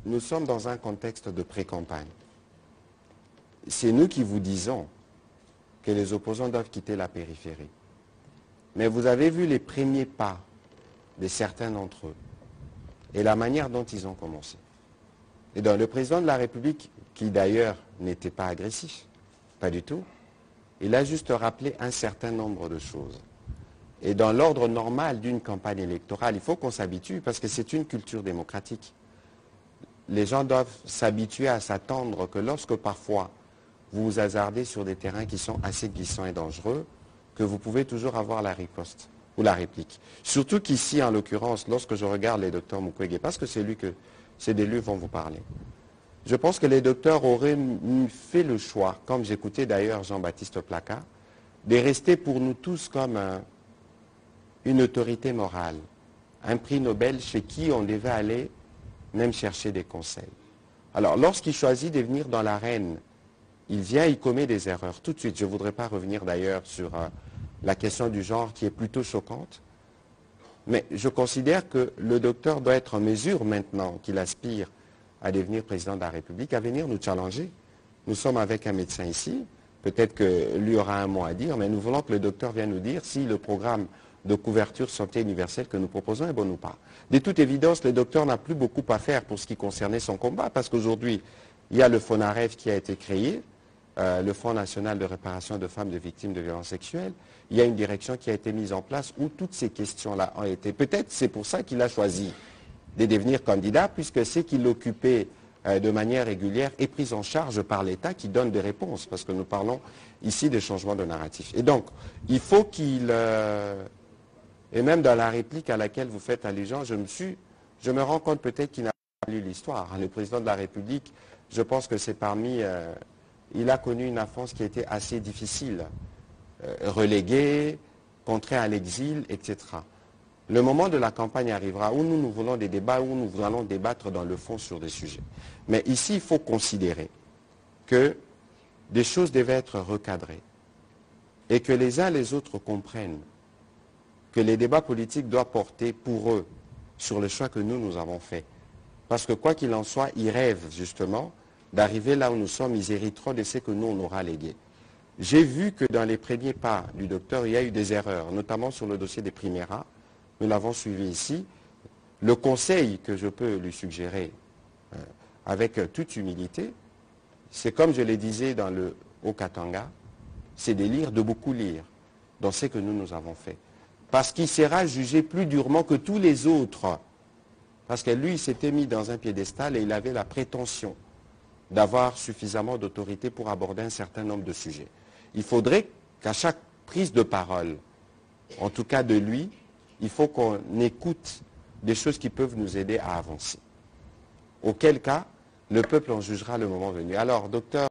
nous sommes dans un contexte de pré-campagne. C'est nous qui vous disons que les opposants doivent quitter la périphérie. Mais vous avez vu les premiers pas de certains d'entre eux et la manière dont ils ont commencé. Et donc le président de la République, qui d'ailleurs n'était pas agressif, pas du tout, il a juste rappelé un certain nombre de choses. Et dans l'ordre normal d'une campagne électorale, il faut qu'on s'habitue parce que c'est une culture démocratique. Les gens doivent s'habituer à s'attendre que lorsque parfois vous vous hasardez sur des terrains qui sont assez glissants et dangereux, que vous pouvez toujours avoir la riposte ou la réplique. Surtout qu'ici, en l'occurrence, lorsque je regarde les docteurs Mukwege, parce que c'est lui que ces élus vont vous parler, je pense que les docteurs auraient fait le choix, comme j'écoutais d'ailleurs Jean-Baptiste Plaka, de rester pour nous tous comme une autorité morale, un prix Nobel chez qui on devait aller même chercher des conseils. Alors, lorsqu'il choisit de venir dans l'arène, il vient, il commet des erreurs. Tout de suite, je ne voudrais pas revenir d'ailleurs sur la question du genre qui est plutôt choquante, mais je considère que le docteur doit être en mesure maintenant qu'il aspire à devenir président de la République, à venir nous challenger. Nous sommes avec un médecin ici, peut-être que lui aura un mot à dire, mais nous voulons que le docteur vienne nous dire si le programme de couverture santé universelle que nous proposons est bon ou pas. De toute évidence, le docteur n'a plus beaucoup à faire pour ce qui concernait son combat, parce qu'aujourd'hui, il y a le FONAREV qui a été créé, le Fonds national de réparation de femmes de victimes de violences sexuelles. Il y a une direction qui a été mise en place où toutes ces questions-là ont été. Peut-être c'est pour ça qu'il a choisi de devenir candidat, puisque c'est qu'il l'occupait de manière régulière et prise en charge par l'État qui donne des réponses, parce que nous parlons ici de changement de narratif. Et donc, il faut qu'il... et même dans la réplique à laquelle vous faites allusion, je me rends compte peut-être qu'il n'a pas lu l'histoire. Le président de la République, je pense que c'est parmi... il a connu une enfance qui était assez difficile, relégué, contraint à l'exil, etc. Le moment de la campagne arrivera où nous voulons des débats, où nous allons débattre dans le fond sur des sujets. Mais ici, il faut considérer que des choses devaient être recadrées et que les uns les autres comprennent que les débats politiques doivent porter pour eux sur le choix que nous avons fait. Parce que quoi qu'il en soit, ils rêvent justement d'arriver là où nous sommes, ils hériteront de ce que nous, on aura légué. J'ai vu que dans les premiers pas du docteur, il y a eu des erreurs, notamment sur le dossier des Primeras. Nous l'avons suivi ici. Le conseil que je peux lui suggérer, avec toute humilité, c'est comme je le disais dans le Haut-Katanga, c'est de beaucoup lire dans ce que nous avons fait. Parce qu'il sera jugé plus durement que tous les autres. Parce que lui, il s'était mis dans un piédestal et il avait la prétention d'avoir suffisamment d'autorité pour aborder un certain nombre de sujets. Il faudrait qu'à chaque prise de parole, en tout cas de lui, il faut qu'on écoute des choses qui peuvent nous aider à avancer. Auquel cas, le peuple en jugera le moment venu. Alors, docteur,